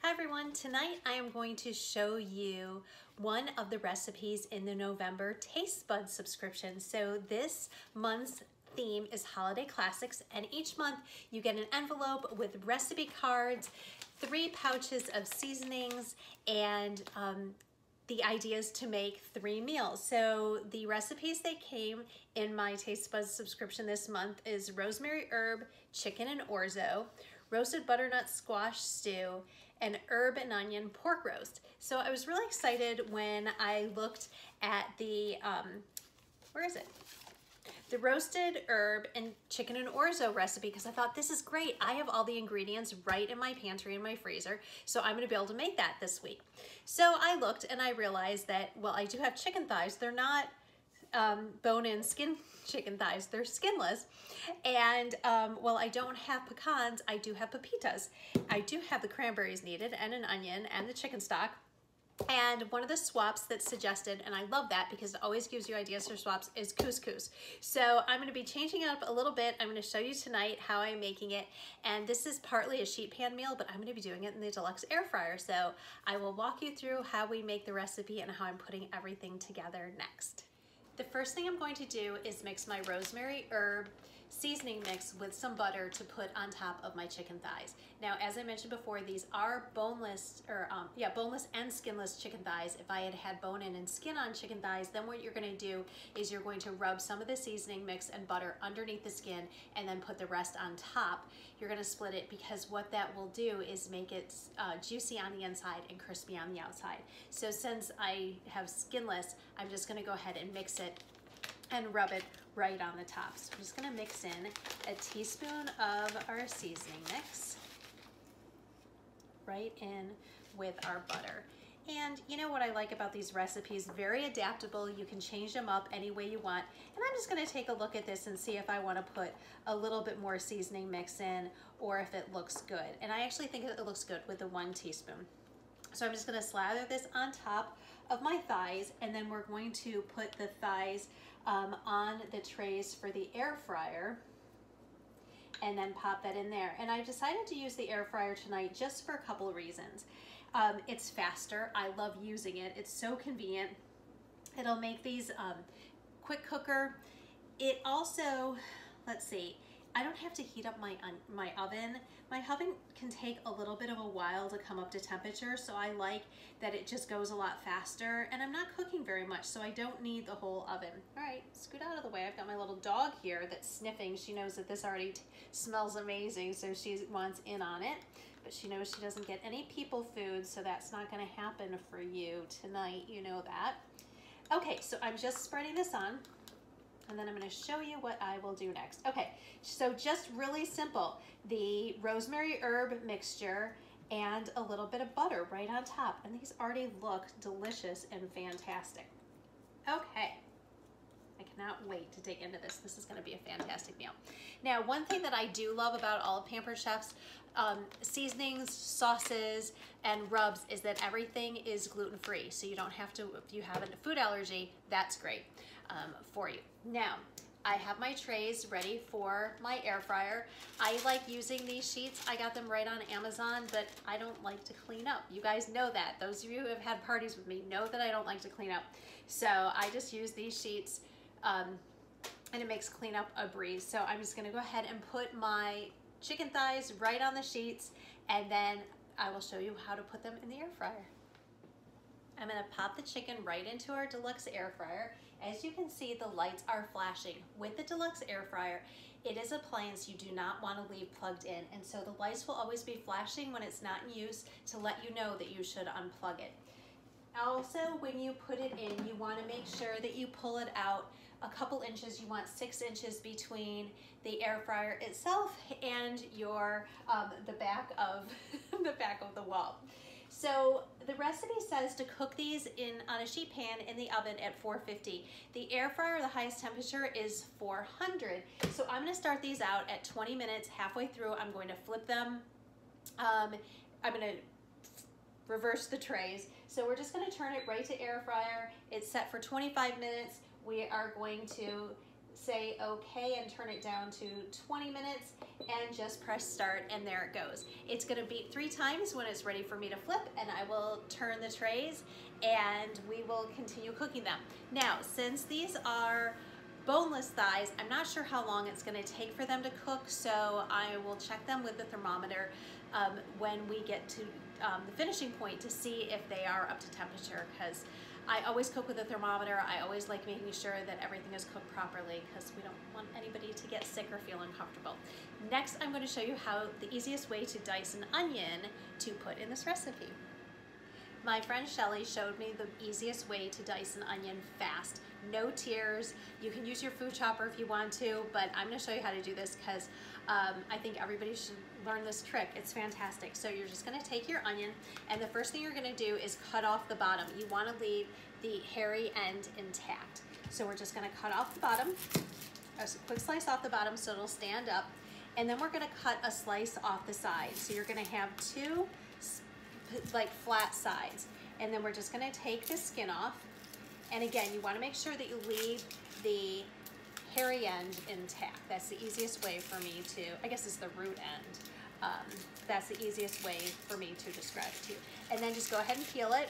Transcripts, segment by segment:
Hi everyone, tonight I am going to show you one of the recipes in the November TasteBuds subscription. So this month's theme is Holiday Classics, and each month you get an envelope with recipe cards, 3 pouches of seasonings, and the idea is to make 3 meals. So the recipes that came in my TasteBuds subscription this month is rosemary herb, chicken and orzo, roasted butternut squash stew, and herb and onion pork roast. So I was really excited when I looked at the, the roasted herb and chicken and orzo recipe, because I thought this is great. I have all the ingredients right in my pantry and my freezer, so I'm gonna be able to make that this week. So I looked and I realized that, well, I do have chicken thighs. They're not bone-in skin chicken thighs, they're skinless. And while I don't have pecans, I do have pepitas. I do have the cranberries needed and an onion and the chicken stock. And one of the swaps that's suggested, and I love that because it always gives you ideas for swaps, is couscous. So I'm going to be changing it up a little bit. I'm going to show you tonight how I'm making it. And this is partly a sheet pan meal, but I'm going to be doing it in the deluxe air fryer. So I will walk you through how we make the recipe and how I'm putting everything together next. The first thing I'm going to do is mix my rosemary herb seasoning mix with some butter to put on top of my chicken thighs. Now, as I mentioned before, these are boneless, or boneless and skinless chicken thighs. If I had had bone-in and skin on chicken thighs, then what you're going to do is you're going to rub some of the seasoning mix and butter underneath the skin and then put the rest on top. You're going to split it because what that will do is make it juicy on the inside and crispy on the outside. So since I have skinless, I'm just going to go ahead and mix it and rub it right on the top. So I'm just gonna mix in a teaspoon of our seasoning mix right in with our butter. And you know what I like about these recipes, very adaptable. You can change them up any way you want. And I'm just gonna take a look at this and see if I wanna put a little bit more seasoning mix in or if it looks good. And I actually think it looks good with the 1 teaspoon. So I'm just gonna slather this on top of my thighs, and then we're going to put the thighs on the trays for the air fryer and then pop that in there. And I decided to use the air fryer tonight just for a couple of reasons. It's faster. I love using it. It's so convenient. It'll make these quick cooker. It also, let's see, I don't have to heat up my oven. My oven can take a little bit of a while to come up to temperature, so I like that it just goes a lot faster, and I'm not cooking very much, so I don't need the whole oven. All right, scoot out of the way. I've got my little dog here that's sniffing. She knows that this already smells amazing, so she wants in on it, but she knows she doesn't get any people food, so that's not gonna happen for you tonight, you know that. Okay, so I'm just spreading this on, and then I'm going to show you what I will do next. Okay, so just really simple. The rosemary herb mixture and a little bit of butter right on top. And these already look delicious and fantastic. Okay, I cannot wait to dig into this. This is going to be a fantastic meal. Now, one thing that I do love about all of Pampered Chef's seasonings, sauces, and rubs is that everything is gluten-free. So you don't have to, if you have a food allergy, that's great for you. Now, I have my trays ready for my air fryer. I like using these sheets. I got them right on Amazon, but I don't like to clean up. You guys know that. Those of you who have had parties with me know that I don't like to clean up. So I just use these sheets and it makes cleanup a breeze. So I'm just gonna go ahead and put my chicken thighs right on the sheets, and then I will show you how to put them in the air fryer. I'm gonna pop the chicken right into our deluxe air fryer. As you can see, the lights are flashing. With the deluxe air fryer, it is an appliance you do not want to leave plugged in, and so the lights will always be flashing when it's not in use to let you know that you should unplug it. Also, when you put it in, you want to make sure that you pull it out a couple inches. You want 6 inches between the air fryer itself and your the back of the back of the wall. So the recipe says to cook these on a sheet pan in the oven at 450. The air fryer, the highest temperature is 400. So I'm going to start these out at 20 minutes. Halfway through, I'm going to flip them. I'm going to reverse the trays. So we're just going to turn it right to air fryer. It's set for 25 minutes. We are going to say okay and turn it down to 20 minutes and just press start, and there it goes. It's gonna beep 3 times when it's ready for me to flip, and I will turn the trays and we will continue cooking them. Now, since these are boneless thighs, I'm not sure how long it's gonna take for them to cook, so I will check them with the thermometer when we get to the finishing point to see if they are up to temperature, because I always cook with a thermometer. I always like making sure that everything is cooked properly because we don't want anybody to get sick or feel uncomfortable. Next, I'm going to show you how the easiest way to dice an onion to put in this recipe. My friend Shelly showed me the easiest way to dice an onion fast. No tears. You can use your food chopper if you want to, but I'm going to show you how to do this because I think everybody should learn this trick. It's fantastic. So you're just going to take your onion, and the first thing you're going to do is cut off the bottom. You want to leave the hairy end intact. So we're just going to cut off the bottom, a quick slice off the bottom so it'll stand up, and then we're going to cut a slice off the side. So you're going to have 2 like flat sides, and then we're just going to take the skin off. And again, you want to make sure that you leave the hairy end intact. That's the easiest way for me to, I guess it's the root end. That's the easiest way for me to describe it to you. And then just go ahead and peel it.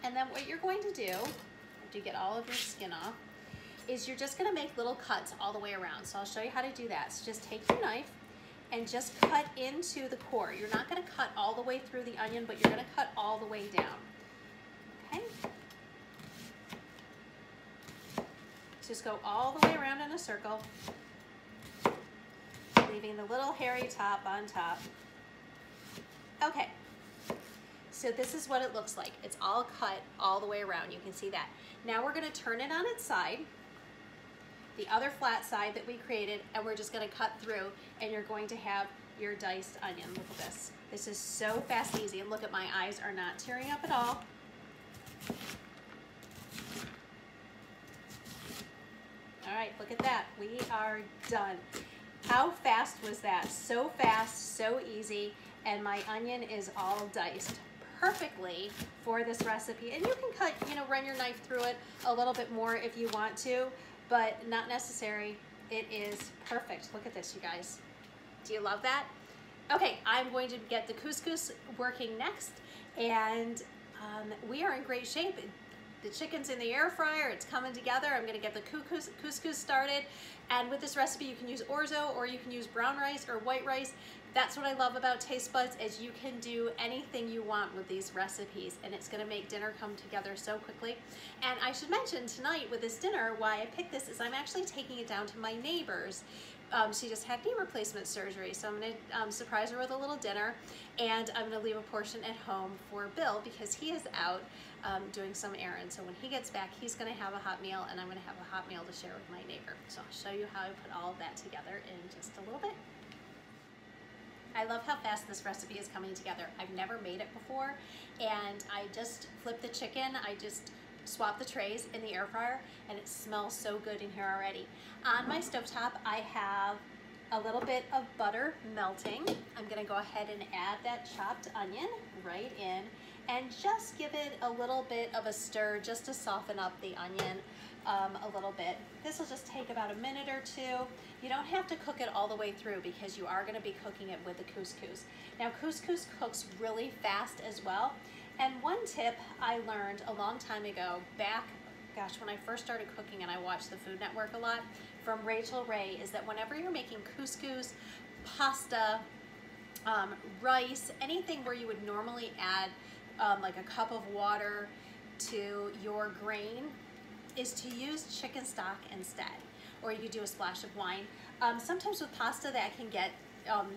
And then what you're going to do, after you get all of your skin off, is you're just going to make little cuts all the way around. So I'll show you how to do that. So just take your knife and just cut into the core. You're not going to cut all the way through the onion, but you're going to cut all the way down. Okay? Just go all the way around in a circle, leaving the little hairy top on top. Okay, so this is what it looks like. It's all cut all the way around. You can see that. Now we're going to turn it on its side, the other flat side that we created, and we're just going to cut through, and you're going to have your diced onion. Look at this. This is so fast and easy, and look at my eyes are not tearing up at all. All right, look at that. We are done. How fast was that? So fast, so easy, and my onion is all diced perfectly for this recipe. And you can cut, run your knife through it a little bit more if you want to, but not necessary. It is perfect. Look at this, you guys. Do you love that? Okay, I'm going to get the couscous working next, and we are in great shape. The chicken's in the air fryer, it's coming together. I'm gonna get the couscous started. And with this recipe, you can use orzo, or you can use brown rice or white rice. That's what I love about TasteBuds, is you can do anything you want with these recipes, and it's gonna make dinner come together so quickly. And I should mention tonight with this dinner, why I picked this is I'm actually taking it down to my neighbor's. She just had knee replacement surgery, so I'm gonna surprise her with a little dinner, and I'm gonna leave a portion at home for Bill because he is out doing some errands. So when he gets back, he's gonna have a hot meal, and I'm gonna have a hot meal to share with my neighbor. So I'll show you how I put all of that together in just a little bit. I love how fast this recipe is coming together. I've never made it before, and I just flipped the chicken. I just swap the trays in the air fryer, and it smells so good in here already. On my stovetop, I have a little bit of butter melting. I'm gonna go ahead and add that chopped onion right in, and just give it a little bit of a stir just to soften up the onion a little bit. This will just take about a minute or 2. You don't have to cook it all the way through because you are gonna be cooking it with the couscous. Now, couscous cooks really fast as well. And one tip I learned a long time ago, back, gosh, when I first started cooking and I watched the Food Network a lot, from Rachel Ray, is that whenever you're making couscous, pasta, rice, anything where you would normally add like a cup of water to your grain, is to use chicken stock instead, or you could do a splash of wine. Sometimes with pasta that can get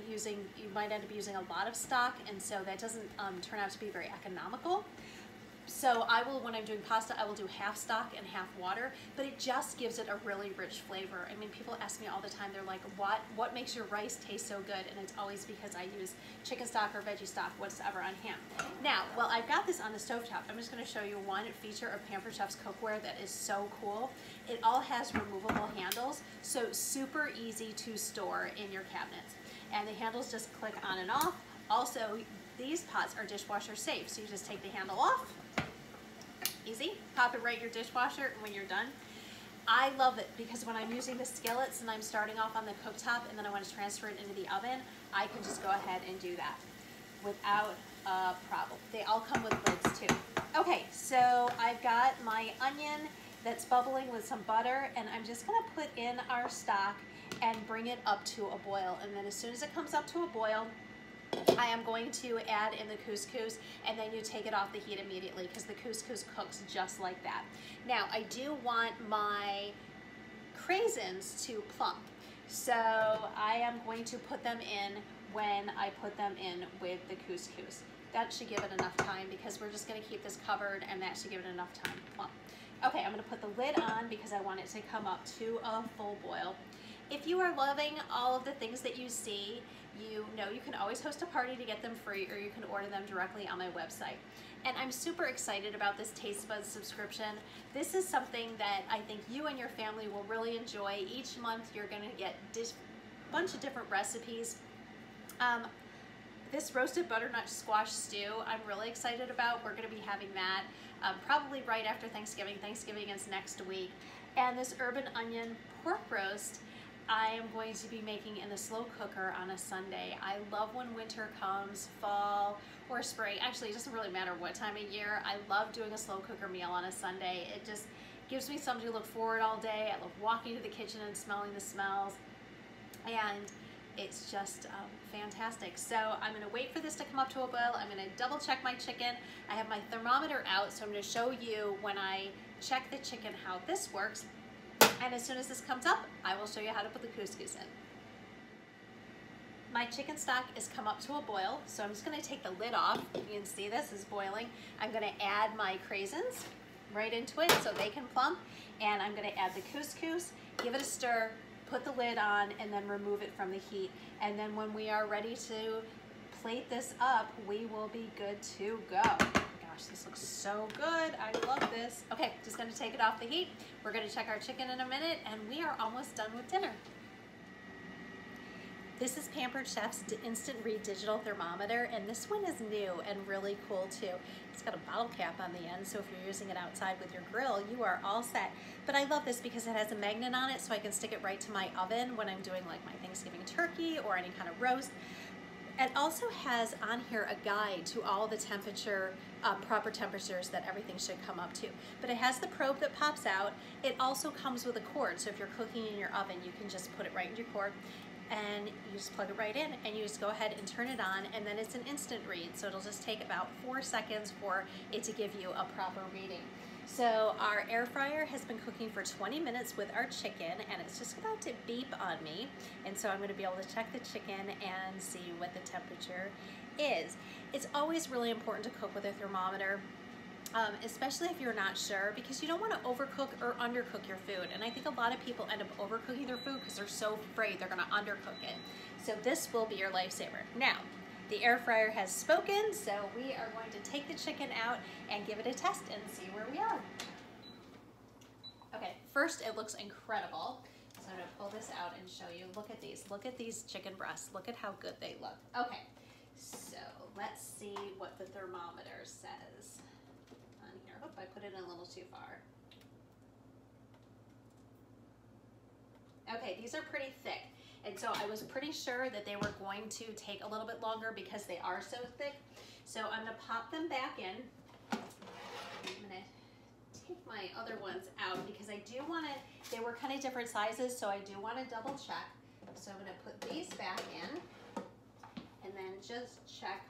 you might end up using a lot of stock, and so that doesn't turn out to be very economical. So I will, when I'm doing pasta, I will do half stock and half water, but it just gives it a really rich flavor. I mean, people ask me all the time, they're like, what makes your rice taste so good? And it's always because I use chicken stock or veggie stock, whatever on hand. Now, well, I've got this on the stovetop. I'm just gonna show you one feature of Pampered Chef's cookware that is so cool. It all has removable handles, so super easy to store in your cabinets. And the handles just click on and off. Also, these pots are dishwasher safe, so you just take the handle off. Easy, pop it right in your dishwasher when you're done. I love it because when I'm using the skillets and I'm starting off on the cooktop and then I want to transfer it into the oven, I can just go ahead and do that without a problem. They all come with lids too. Okay, so I've got my onion that's bubbling with some butter, and I'm just gonna put in our stock and bring it up to a boil. And then as soon as it comes up to a boil, I am going to add in the couscous, and then you take it off the heat immediately because the couscous cooks just like that. Now, I do want my craisins to plump, so I am going to put them in when I put them in with the couscous. That should give it enough time because we're just going to keep this covered, and that should give it enough time to plump. Okay, I'm going to put the lid on because I want it to come up to a full boil. If you are loving all of the things that you see, you know you can always host a party to get them free, or you can order them directly on my website. And I'm super excited about this TasteBuds subscription. This is something that I think you and your family will really enjoy. Each month you're going to get a bunch of different recipes. This roasted butternut squash stew, I'm really excited about. We're going to be having that probably right after Thanksgiving. Thanksgiving is next week. And this herb and onion pork roast, I am going to be making in the slow cooker on a Sunday. I love when winter comes, fall or spring. Actually, it doesn't really matter what time of year. I love doing a slow cooker meal on a Sunday. It just gives me something to look forward all day. I love walking to the kitchen and smelling the smells. And it's just fantastic. So I'm gonna wait for this to come up to a boil. I'm gonna double check my chicken. I have my thermometer out, so I'm gonna show you when I check the chicken how this works. And as soon as this comes up, I will show you how to put the couscous in. My chicken stock is come up to a boil, so I'm just gonna take the lid off. You can see this is boiling. I'm gonna add my craisins right into it so they can plump. And I'm gonna add the couscous, give it a stir, put the lid on, and then remove it from the heat. And then when we are ready to plate this up, we will be good to go. Gosh, this looks so good. I love this. Okay, just gonna take it off the heat. We're gonna check our chicken in a minute, and we are almost done with dinner. This is Pampered Chef's Instant Read Digital Thermometer, and this one is new and really cool too. It's got a bottle cap on the end, so if you're using it outside with your grill, you are all set. But I love this because it has a magnet on it, so I can stick it right to my oven when I'm doing like my Thanksgiving turkey or any kind of roast. It also has on here a guide to all the temperature, proper temperatures that everything should come up to. But it has the probe that pops out. It also comes with a cord, so if you're cooking in your oven, you can just put it right in your cord, and you just plug it right in, and you just go ahead and turn it on, and then it's an instant read, so it'll just take about 4 seconds for it to give you a proper reading. So our air fryer has been cooking for 20 minutes with our chicken, and it's just about to beep on me, and so I'm going to be able to check the chicken and see what the temperature is. It's always really important to cook with a thermometer, especially if you're not sure, because you don't want to overcook or undercook your food. And I think a lot of people end up overcooking their food because they're so afraid they're going to undercook it. So this will be your lifesaver. Now, the air fryer has spoken, so we are going to take the chicken out and give it a test and see where we are. Okay, first it looks incredible. So I'm going to pull this out and show you. Look at these. Look at these chicken breasts. Look at how good they look. Okay, so let's see what the thermometer says. Oop, I put it in a little too far. Okay, these are pretty thick. And so I was pretty sure that they were going to take a little bit longer because they are so thick. So I'm gonna pop them back in. I'm gonna take my other ones out because I do wanna, they were kind of different sizes, so I do wanna double check. So I'm gonna put these back in and then just check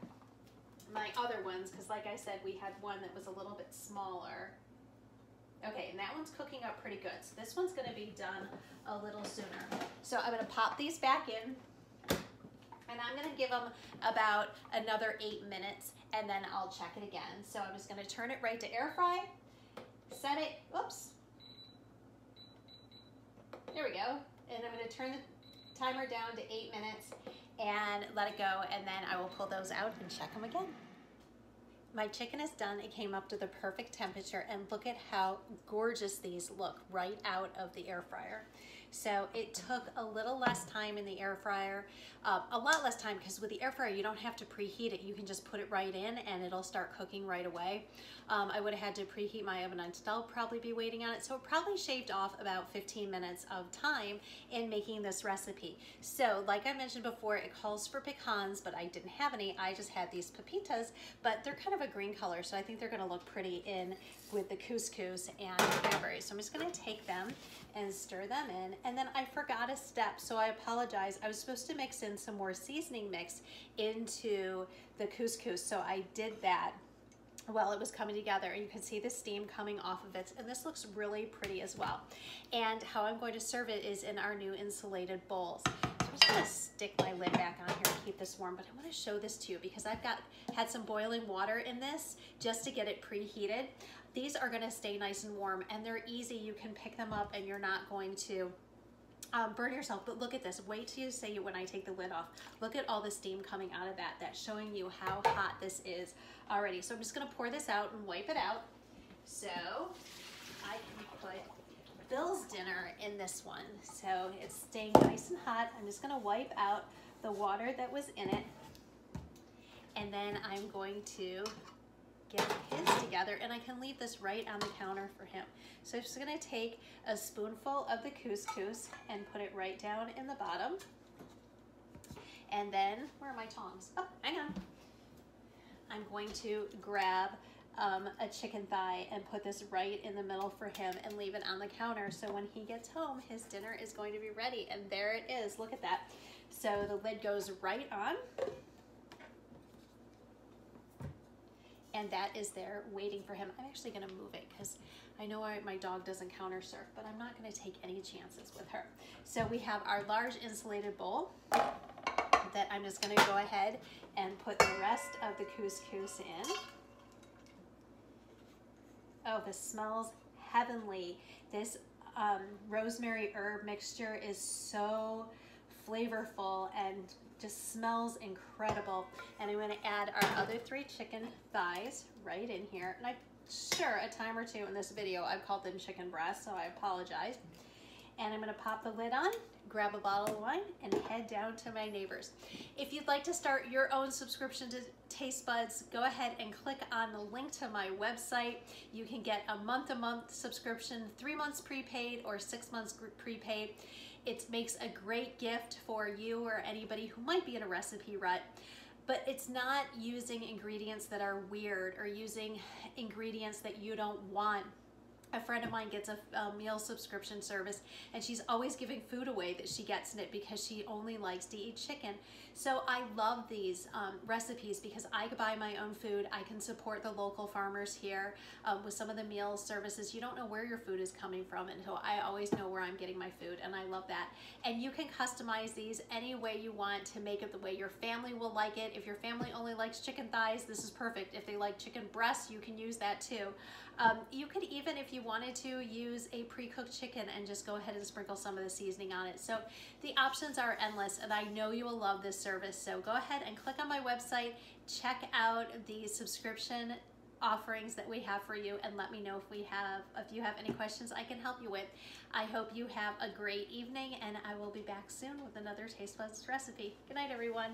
my other ones, because like I said, we had one that was a little bit smaller. Okay, and that one's cooking up pretty good. So this one's gonna be done a little sooner. So I'm gonna pop these back in, and I'm gonna give them about another 8 minutes, and then I'll check it again. So I'm just gonna turn it right to air fry, set it, whoops. There we go. And I'm gonna turn the timer down to 8 minutes and let it go, and then I will pull those out and check them again. My chicken is done. It came up to the perfect temperature, and look at how gorgeous these look right out of the air fryer. So it took a little less time in the air fryer, a lot less time, because with the air fryer you don't have to preheat it. You can just put it right in and it'll start cooking right away. I would have had to preheat my oven. I'd still probably be waiting on it. So it probably shaved off about 15 minutes of time in making this recipe. So like I mentioned before, it calls for pecans, but I didn't have any. I just had these pepitas, but they're kind of a green color, so I think they're gonna look pretty in with the couscous and cranberries. So I'm just gonna take them and stir them in. And then I forgot a step, so I apologize. I was supposed to mix in some more seasoning mix into the couscous, so I did that while it was coming together, and you can see the steam coming off of it, and this looks really pretty as well. And how I'm going to serve it is in our new insulated bowls. So I'm just gonna stick my lid back on here to keep this warm, but I want to show this to you because I've had some boiling water in this just to get it preheated. These are gonna stay nice and warm, and they're easy. You can pick them up and you're not going to burn yourself. But look at this. Wait till you see it when I take the lid off. Look at all the steam coming out of that. That's showing you how hot this is already. So I'm just gonna pour this out and wipe it out so I can put Bill's dinner in this one. So it's staying nice and hot. I'm just gonna wipe out the water that was in it, and then I'm going to get his together, and I can leave this right on the counter for him. So I'm just gonna take a spoonful of the couscous and put it right down in the bottom. And then, where are my tongs? Oh, hang on. I'm going to grab a chicken thigh and put this right in the middle for him and leave it on the counter. So when he gets home, his dinner is going to be ready. And there it is, look at that. So the lid goes right on. And that is there waiting for him. I'm actually gonna move it because I know my dog doesn't counter surf, but I'm not gonna take any chances with her. So we have our large insulated bowl that I'm just gonna go ahead and put the rest of the couscous in. Oh, this smells heavenly. This rosemary herb mixture is so flavorful and just smells incredible. And I'm going to add our other 3 chicken thighs right in here. And I'm sure a time or two in this video I've called them chicken breasts, so I apologize. And I'm going to pop the lid on, grab a bottle of wine, and head down to my neighbors. If you'd like to start your own subscription to TasteBuds, go ahead and click on the link to my website. You can get a month-to-month subscription, 3 months prepaid or 6 months prepaid. It makes a great gift for you or anybody who might be in a recipe rut, but it's not using ingredients that are weird or using ingredients that you don't want. A friend of mine gets a meal subscription service, and she's always giving food away that she gets in it because she only likes to eat chicken. So I love these recipes because I buy my own food. I can support the local farmers here with some of the meal services. You don't know where your food is coming from, and so I always know where I'm getting my food, and I love that. And you can customize these any way you want to make it the way your family will like it. If your family only likes chicken thighs, this is perfect. If they like chicken breasts, you can use that too. You could even, if you wanted to, use a pre-cooked chicken and just go ahead and sprinkle some of the seasoning on it. So the options are endless, and I know you will love this service. So go ahead and click on my website, check out the subscription offerings that we have for you, and let me know if you have any questions I can help you with. I hope you have a great evening, and I will be back soon with another TasteBuds recipe. Good night, everyone.